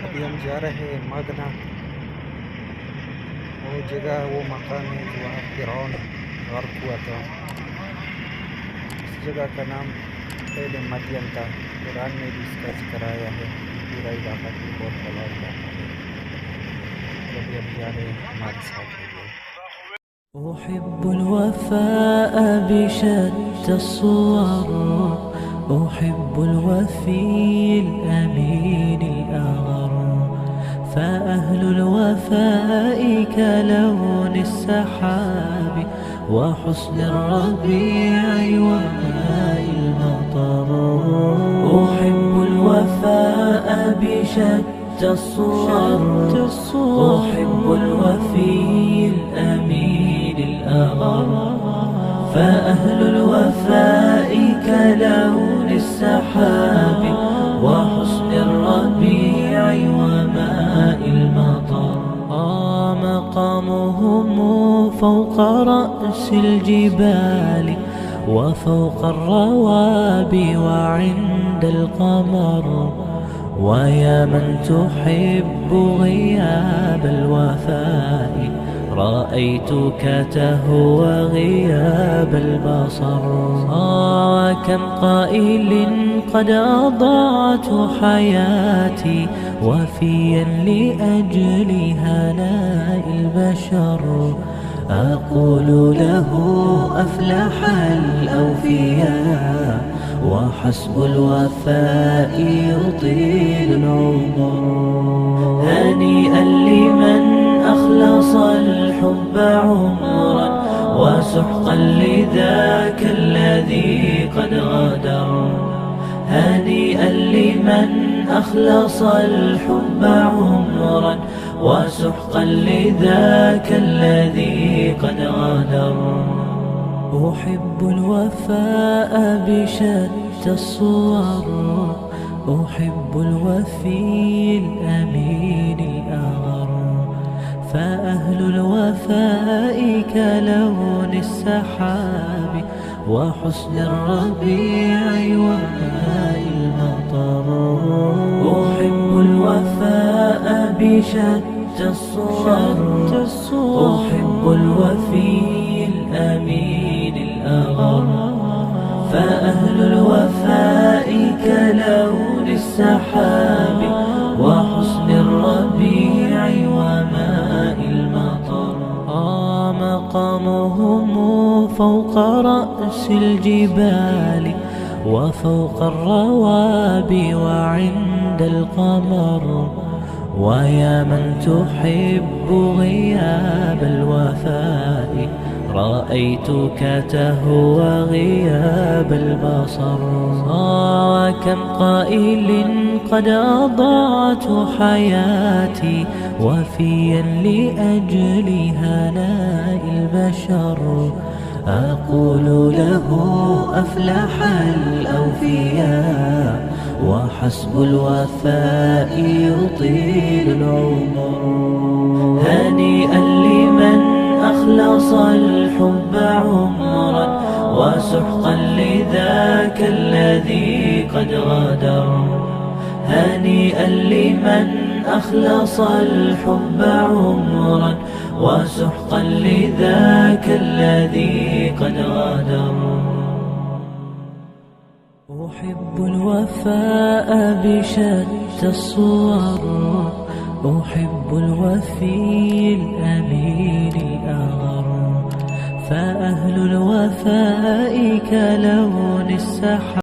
अभी हम जा रहे हैं मगना। वो जगह, वो मकान है जहाँ फिरौन गर्क हुआ था। इस जगह का नाम पहले मदियन था। कुरान में भी इसका जिक्र आया है। पूरा इलाका भी बहुत बड़ा इलाका है। तो अभी हम जा रहे हैं, हमारे साथ रहिए। أحب الوفاء بشتى الصور، أحب الوفي الأمين الأغر، فأهل الوفاء كلون السحاب وحسن الربيع وماء المطر. أحب الوفاء بشتى الصور، أحب الوفي الأمين الأغر، فأهل الوفاء كلون السحاب وحسن الربيع وماء المطر. مقامهم فوق رأس الجبال وفوق الروابي وعند القمر. ويا من تحب غياب الوفاء، رأيتك تهوى غياب البصر. كم قائل قد أضعت حياتي وفيا لأجل هناء البشر. أقول له أفلح الأوفياء، وحسب الوفاء يطيل العمر. هنيئا لمن أخلص الحب عمرا، وسحقا لذاك الذي قد غدر. هنيئا لمن أخلص الحب عمرا، وسحقا لذاك الذي قد غدر. أحب الوفاء بشتى الصور، أحب الوفي الأمين الأغر، فأهل الوفاء كلون السحاب وحسن الربيع وماء المطر. أحب الوفاء بشتى الصور، أحب الوفي الأمين الأغر، فأهل الوفاء كلون السحاب وحسن الربيع وماء المطر. مقامهم فوق رأس الجبال وفوق الروابي وعند القمر. ويا من تحب غياب الوفاء، رأيتك تهوى غياب البصر. وكم قائل قد أضعت حياتي وفيا لأجل هناء البشر. أقول له أفلح الأوفياء، وحسب الوفاء يطيل العمر. هنيئا لمن أخلص الحب عمرا، وسحقا لذاك الذي قد غدر. هنيئا لمن أخلص الحب عمرا، وسحقا لذاك الذي قد غدر. أحب الوفاء بشتى الصور، أحب الوفي الأمين الأغر، فأهل الوفاء كلون السحاب